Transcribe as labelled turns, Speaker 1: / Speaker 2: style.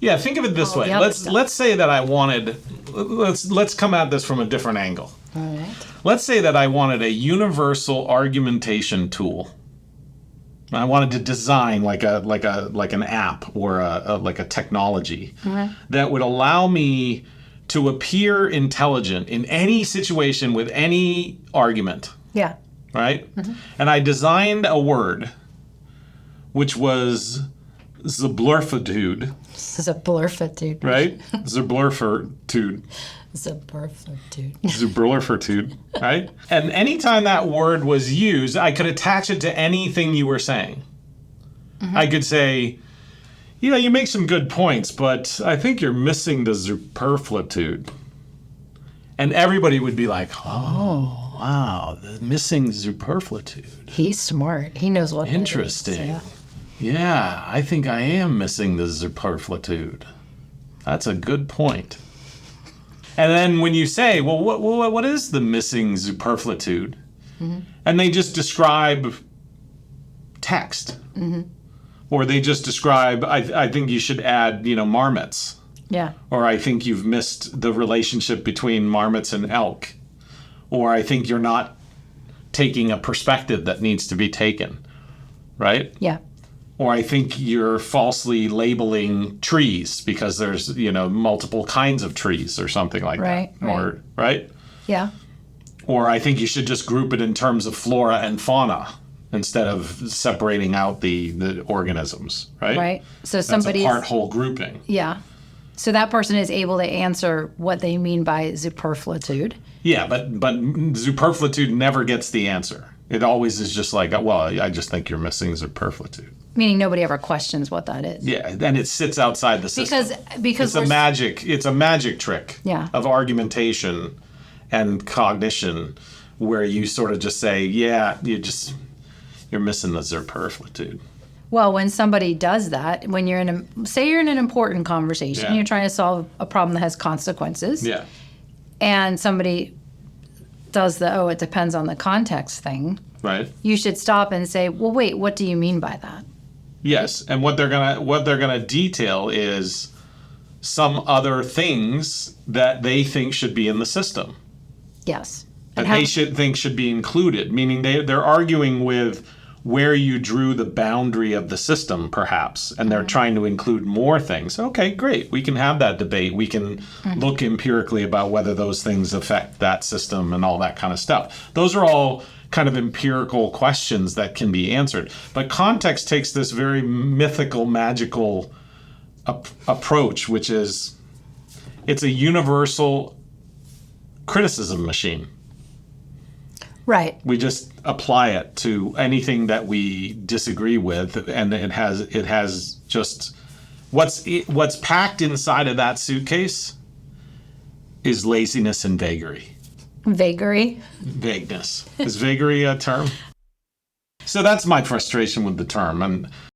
Speaker 1: Yeah, think of it this way. Let's say that I wanted, let's come at this from a different angle.
Speaker 2: All right.
Speaker 1: Let's say that I wanted a universal argumentation tool. I wanted to design like an app or like a technology that would allow me to appear intelligent in any situation with any argument.
Speaker 2: Yeah.
Speaker 1: Right? And I designed a word which was zeblurflitude.
Speaker 2: Zeblurflitude.
Speaker 1: Right? Zeblurflitude. Zeblurflitude, right? And anytime that word was used, I could attach it to anything you were saying. I could say, you make some good points, but I think you're missing the superflitude. And everybody would be like, oh, wow, the missing superflitude.
Speaker 2: He's smart. He knows what
Speaker 1: Interesting.
Speaker 2: It is.
Speaker 1: Yeah, I think I am missing the superflitude. That's a good point. And then when you say, well, what is the missing superflitude? And they just describe text. Or they just describe, I think you should add, marmots.
Speaker 2: Yeah.
Speaker 1: Or I think you've missed the relationship between marmots and elk. Or I think you're not taking a perspective that needs to be taken. Right?
Speaker 2: Yeah.
Speaker 1: Or I think you're falsely labeling trees because there's, multiple kinds of trees or something like that. Or, right?
Speaker 2: Yeah.
Speaker 1: Or I think you should just group it in terms of flora and fauna instead of separating out the organisms, right?
Speaker 2: Right. So somebody's...
Speaker 1: That's a part-whole grouping.
Speaker 2: Yeah. So that person is able to answer what they mean by superflitude.
Speaker 1: Yeah, but superflitude never gets the answer. It always is just like, well, I just think you're missing superflitude.
Speaker 2: Meaning nobody ever questions what that is.
Speaker 1: Yeah, and it sits outside the system.
Speaker 2: Because
Speaker 1: it's a magic trick of argumentation and cognition where you sort of just say, yeah, you're missing the superflitude.
Speaker 2: Well, when somebody does that, when you're in an important conversation, you're trying to solve a problem that has consequences.
Speaker 1: Yeah.
Speaker 2: And somebody does it depends on the context thing.
Speaker 1: Right.
Speaker 2: You should stop and say, well, wait, what do you mean by that?
Speaker 1: Yes, and what they're gonna detail is some other things that they think should be in the system.
Speaker 2: Yes.
Speaker 1: And they should be included, meaning they're arguing with where you drew the boundary of the system, perhaps, and they're trying to include more things. Okay, great. We can have that debate. We can look empirically about whether those things affect that system and all that kind of stuff. Those are all kind of empirical questions that can be answered. But context takes this very mythical, magical approach, which is it's a universal criticism machine.
Speaker 2: Right.
Speaker 1: We just apply it to anything that we disagree with, and it has just what's packed inside of that suitcase is laziness and vagary.
Speaker 2: Vagary?
Speaker 1: Vagueness. Is vagary a term? So that's my frustration with the term. And